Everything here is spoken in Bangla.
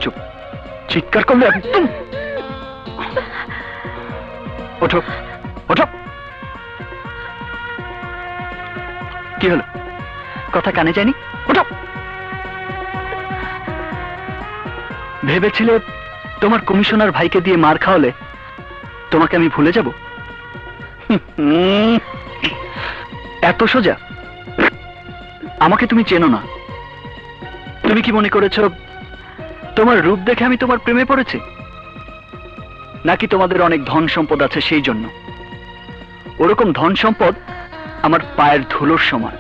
চুপ, চিৎকার করলে একদম। ওঠো ওঠো। কি হলো, কথা কানে যায়নি? ওঠো। ভেবেছিলে তোমার কমিশনার ভাইকে দিয়ে মার খাওয়ালে তোমাকে আমি ভুলে যাব? এত সোজা? আমাকে তুমি চেনো না। তুমি কি মনে করেছো তোমার রূপ দেখে আমি তোমার প্রেমে পড়েছি, নাকি তোমাদের অনেক ধন সম্পদ আছে সেই জন্য? ওরকম ধন সম্পদ আমার পায়ের ধুলোর সমান।